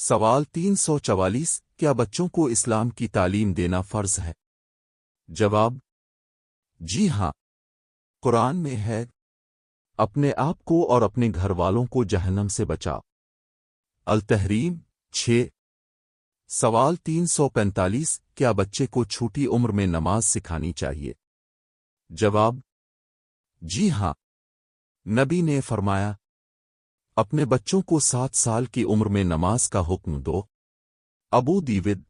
سوال 344 کیا بچوں کو اسلام کی تعلیم دینا فرض ہے؟ جواب: جی ہاں، قرآن میں ہے، اپنے آپ کو اور اپنے گھر والوں کو جہنم سے بچاؤ۔ التحریم 6۔ سوال 345 کیا بچے کو چھوٹی عمر میں نماز سکھانی چاہیے؟ جواب: جی ہاں، نبی نے فرمایا، اپنے بچوں کو 7 سال کی عمر میں نماز کا حکم دو۔ ابو دیود۔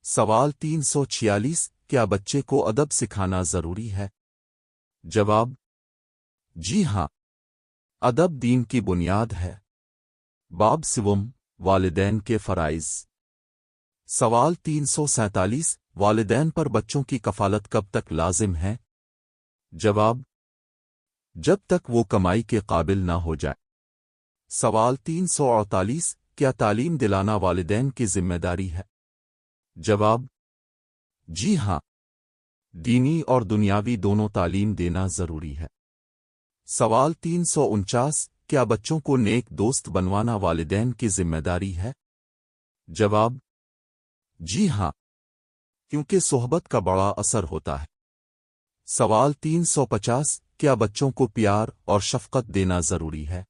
سوال 346 کیا بچے کو ادب سکھانا ضروری ہے؟ جواب: جی ہاں، ادب دین کی بنیاد ہے۔ باب سوم والدین کے فرائض۔ سوال 347 والدین پر بچوں کی کفالت کب تک لازم ہے؟ جواب: جب تک وہ کمائی کے قابل نہ ہو جائے۔ سوال 348 کیا تعلیم دلانا والدین کی ذمہ داری ہے؟ جواب: جی ہاں، دینی اور دنیاوی دونوں تعلیم دینا ضروری ہے۔ سوال 349 کیا بچوں کو نیک دوست بنوانا والدین کی ذمہ داری ہے؟ جواب: جی ہاں، کیونکہ صحبت کا بڑا اثر ہوتا ہے۔ سوال 350 کیا بچوں کو پیار اور شفقت دینا ضروری ہے؟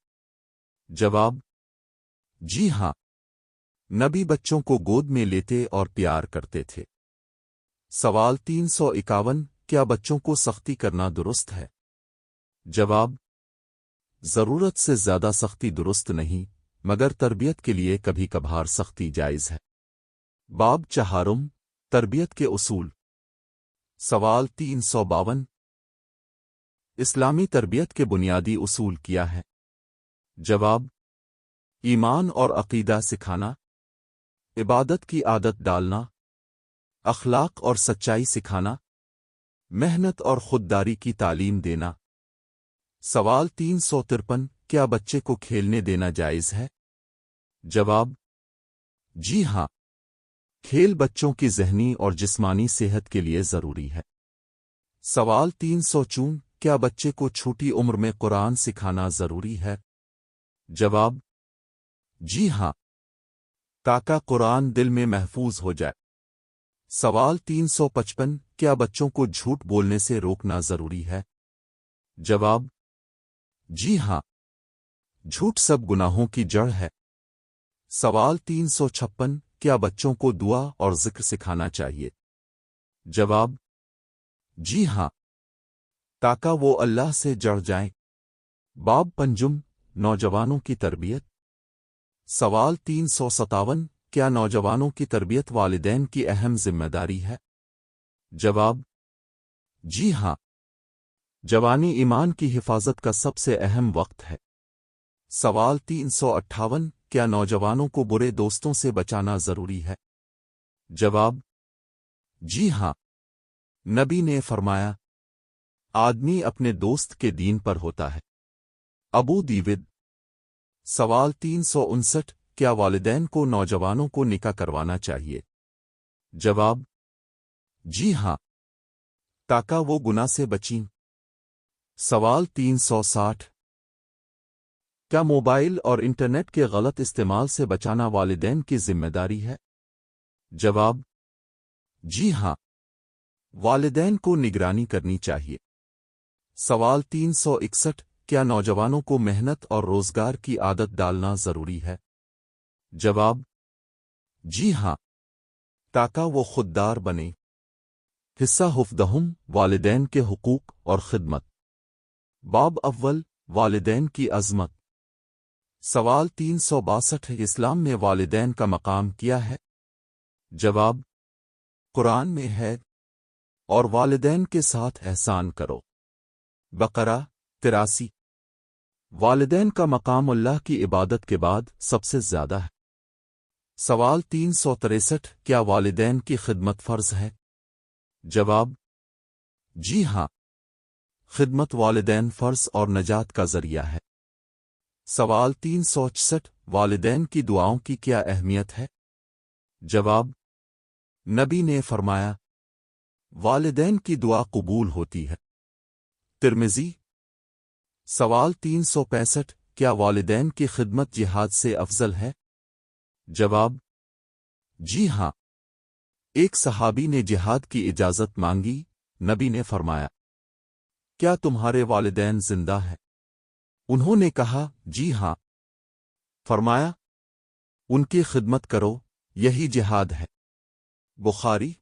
جواب: جی ہاں، نبی بچوں کو گود میں لیتے اور پیار کرتے تھے۔ سوال 351 کیا بچوں کو سختی کرنا درست ہے؟ جواب: ضرورت سے زیادہ سختی درست نہیں، مگر تربیت کے لیے کبھی کبھار سختی جائز ہے۔ باب چہارم تربیت کے اصول۔ سوال 352 اسلامی تربیت کے بنیادی اصول کیا ہے؟ جواب: ایمان اور عقیدہ سکھانا، عبادت کی عادت ڈالنا، اخلاق اور سچائی سکھانا، محنت اور خودداری کی تعلیم دینا۔ سوال 353 کیا بچے کو کھیلنے دینا جائز ہے؟ جواب: جی ہاں، کھیل بچوں کی ذہنی اور جسمانی صحت کے لیے ضروری ہے۔ سوال 354 کیا بچے کو چھوٹی عمر میں قرآن سکھانا ضروری ہے؟ جواب: جی ہاں، تاکہ قرآن دل میں محفوظ ہو جائے۔ سوال 355 کیا بچوں کو جھوٹ بولنے سے روکنا ضروری ہے؟ جواب: جی ہاں، جھوٹ سب گناہوں کی جڑ ہے۔ سوال 356 کیا بچوں کو دعا اور ذکر سکھانا چاہیے؟ جواب: جی ہاں، تاکہ وہ اللہ سے جڑ جائیں۔ باب پنجم نوجوانوں کی تربیت۔ سوال 357 کیا نوجوانوں کی تربیت والدین کی اہم ذمہ داری ہے؟ جواب: جی ہاں، جوانی ایمان کی حفاظت کا سب سے اہم وقت ہے۔ سوال 358 کیا نوجوانوں کو برے دوستوں سے بچانا ضروری ہے؟ جواب: جی ہاں، نبی نے فرمایا، آدمی اپنے دوست کے دین پر ہوتا ہے۔ ابو دیود۔ سوال 359 کیا والدین کو نوجوانوں کو نکاح کروانا چاہیے؟ جواب: جی ہاں، تاکہ وہ گناہ سے بچیں۔ سوال 360 کیا موبائل اور انٹرنیٹ کے غلط استعمال سے بچانا والدین کی ذمہ داری ہے؟ جواب: جی ہاں، والدین کو نگرانی کرنی چاہیے۔ سوال 361 کیا نوجوانوں کو محنت اور روزگار کی عادت ڈالنا ضروری ہے؟ جواب: جی ہاں، تاکہ وہ خوددار بنے۔ حصہ حفظہم والدین کے حقوق اور خدمت۔ باب اول والدین کی عظمت۔ سوال 362 اسلام میں والدین کا مقام کیا ہے؟ جواب: قرآن میں ہے، اور والدین کے ساتھ احسان کرو۔ بقرہ 83۔ والدین کا مقام اللہ کی عبادت کے بعد سب سے زیادہ ہے۔ سوال 363 کیا والدین کی خدمت فرض ہے؟ جواب: جی ہاں، خدمت والدین فرض اور نجات کا ذریعہ ہے۔ سوال 364 والدین کی دعاؤں کی کیا اہمیت ہے؟ جواب: نبی نے فرمایا، والدین کی دعا قبول ہوتی ہے۔ ترمذی۔ سوال 365 کیا والدین کی خدمت جہاد سے افضل ہے؟ جواب: جی ہاں۔ ایک صحابی نے جہاد کی اجازت مانگی، نبی نے فرمایا: کیا تمہارے والدین زندہ ہیں؟ انہوں نے کہا: جی ہاں۔ فرمایا: ان کی خدمت کرو، یہی جہاد ہے۔ بخاری